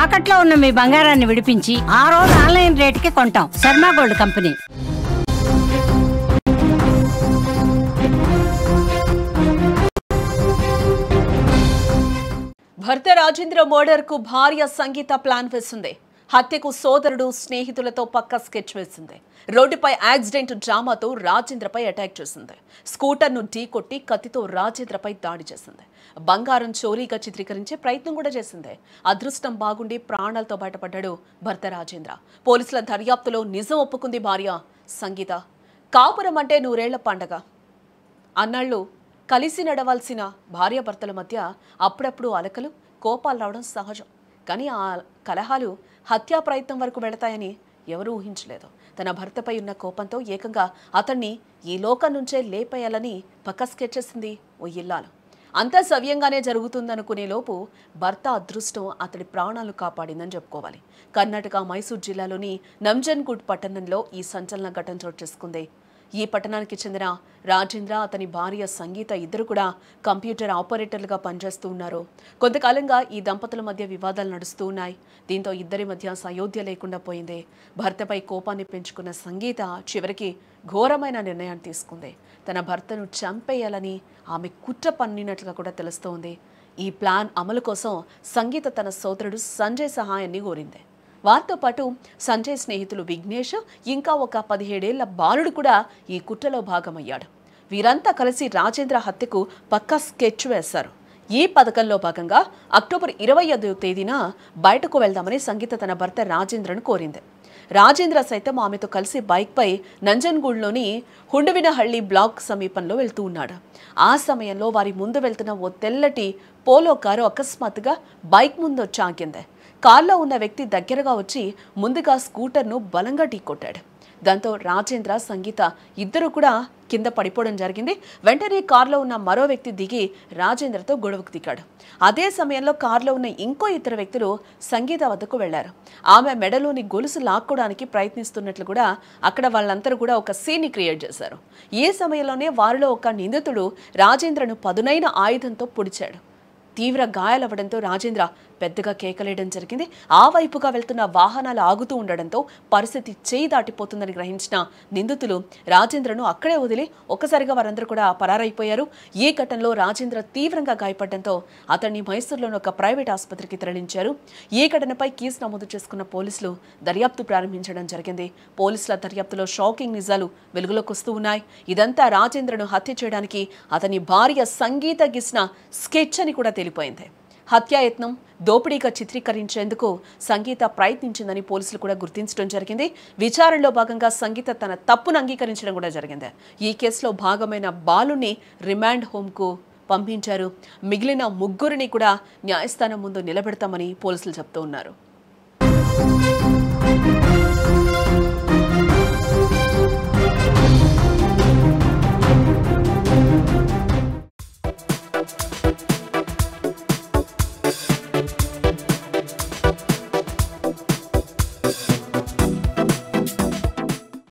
తాకట్లో ఉన్న మీ బంగారాన్ని విడిపించి ఆ రోజు ఆన్లైన్ రేటుకి కొంటాం. Sharma gold company. భర్త రాజేంద్ర మర్డర్ కు భార్య సంగీత ప్లాన్ వేసింది. హత్యకు సోదరుడు స్నేహితులతో పక్క స్కెచ్ వేసింది. రోడ్డుపై యాక్సిడెంట్ డ్రామాతో రాజేంద్రపై అటాక్ చేసింది. స్కూటర్ను ఢీకొట్టి కత్తితో రాజేంద్రపై దాడి చేసింది. బంగారం చోరీగా చిత్రీకరించే ప్రయత్నం కూడా చేసింది. అదృష్టం బాగుండి ప్రాణాలతో బయటపడ్డాడు భర్త రాజేంద్ర. పోలీసుల దర్యాప్తులో నిజం ఒప్పుకుంది భార్య సంగీత. కాపురం అంటే 100 ఏళ్ల పండగ అన్నాళ్ళు కలిసి నడవాల్సిన భార్యాభర్తల మధ్య అప్పుడప్పుడు అలకలు కోపాలు రావడం సహజం. కానీ ఆ కలహాలు హత్యా ప్రయత్నం వరకు వెళతాయని ఎవరూ ఊహించలేదు. తన భర్తపై ఉన్న కోపంతో ఏకంగా అతన్ని ఈ లోకం నుంచే లేపేయాలని పక్క స్కెచ్ చేసింది ఓ ఇల్లాలు. అంతా సవ్యంగానే జరుగుతుందనుకునే లోపు భర్త అదృష్టం అతడి ప్రాణాలు కాపాడిందని చెప్పుకోవాలి. కర్ణాటక మైసూర్ జిల్లాలోని నంజన్గూడ్ పట్టణంలో ఈ సంచలన ఘటన చోటు చేసుకుంది. ఈ పట్టణానికి చెందిన రాజేంద్ర, అతని భార్య సంగీత ఇద్దరు కూడా కంప్యూటర్ ఆపరేటర్లుగా పనిచేస్తూ ఉన్నారు. కొంతకాలంగా ఈ దంపతుల మధ్య వివాదాలు నడుస్తూ ఉన్నాయి. దీంతో ఇద్దరి మధ్య సయోధ్య లేకుండా పోయింది. భర్తపై కోపాన్ని పెంచుకున్న సంగీత చివరికి ఘోరమైన నిర్ణయాన్ని తీసుకుంది. తన భర్తను చంపేయాలని ఆమె కుట్ర పన్నినట్లుగా కూడా తెలుస్తోంది. ఈ ప్లాన్ అమలు కోసం సంగీత తన సోదరుడు సంజయ్ సహాయాన్ని కోరింది. వారితో పాటు సంజయ్ స్నేహితులు విఘ్నేష్, ఇంకా ఒక 17 ఏళ్ల బాలుడు కూడా ఈ కుట్రలో భాగమయ్యాడు. వీరంతా కలిసి రాజేంద్ర హత్యకు పక్కా స్కెచ్ వేశారు. ఈ పథకంలో భాగంగా అక్టోబర్ 25వ తేదీన బయటకు వెళ్దామని సంగీత తన భర్త రాజేంద్రను కోరింది. రాజేంద్ర సైతం ఆమెతో కలిసి బైక్పై నంజన్గూడ్లోని హుండవినహళ్లి బ్లాక్ సమీపంలో వెళ్తూ ఉన్నాడు. ఆ సమయంలో వారి ముందు వెళ్తున్న ఓ తెల్లటి పోలో కారు అకస్మాత్తుగా బైక్ ముందు వచ్చి ఆగింది. కారులో ఉన్న వ్యక్తి దగ్గరగా వచ్చి ముందుగా స్కూటర్ను బలంగా ఢీకొట్టాడు. దాంతో రాజేంద్ర, సంగీత ఇద్దరు కూడా కింద పడిపోవడం జరిగింది. వెంటనే కారులో ఉన్న మరో వ్యక్తి దిగి రాజేంద్రతో గొడవకు దిగాడు. అదే సమయంలో కారులో ఉన్న ఇంకో ఇద్దరు వ్యక్తులు సంగీత వద్దకు వెళ్లారు. ఆమె మెడలోని గొలుసు లాక్కోవడానికి ప్రయత్నిస్తున్నట్లు కూడా అక్కడ వాళ్ళందరూ కూడా ఒక సీన్ని క్రియేట్ చేశారు. ఈ సమయంలోనే వారిలో ఒక నిందితుడు రాజేంద్రను పదునైన ఆయుధంతో పొడిచాడు. తీవ్ర గాయాలవ్వడంతో రాజేంద్ర పెద్దగా కేకలేయడం జరిగింది. ఆ వైపుగా వెళ్తున్న వాహనాలు ఆగుతూ ఉండడంతో పరిస్థితి చేయి దాటిపోతుందని గ్రహించిన నిందితులు రాజేంద్రను అక్కడే వదిలి ఒక్కసారిగా వారందరూ కూడా పరారైపోయారు. ఈ ఘటనలో రాజేంద్ర తీవ్రంగా గాయపడడంతో అతన్ని మైసూరులోని ఒక ప్రైవేట్ ఆసుపత్రికి తరలించారు. ఈ ఘటనపై కేసు నమోదు చేసుకున్న పోలీసులు దర్యాప్తు ప్రారంభించడం జరిగింది. పోలీసుల దర్యాప్తులో షాకింగ్ నిజాలు వెలుగులోకి వస్తూ ఉన్నాయి. ఇదంతా రాజేంద్రను హత్య చేయడానికి అతని భార్య సంగీత గీసిన స్కెచ్ అని కూడా తెలిపోయింది. హత్యాయత్నం దోపిడీగా చిత్రీకరించేందుకు సంగీత ప్రయత్నించిందని పోలీసులు కూడా గుర్తించడం జరిగింది. విచారణలో భాగంగా సంగీత తన తప్పును అంగీకరించడం కూడా జరిగింది. ఈ కేసులో భాగమైన బాలుని రిమాండ్ హోమ్కు పంపించారు. మిగిలిన 3 కూడా న్యాయస్థానం ముందు నిలబెడతామని పోలీసులు చెప్తూ ఉన్నారు.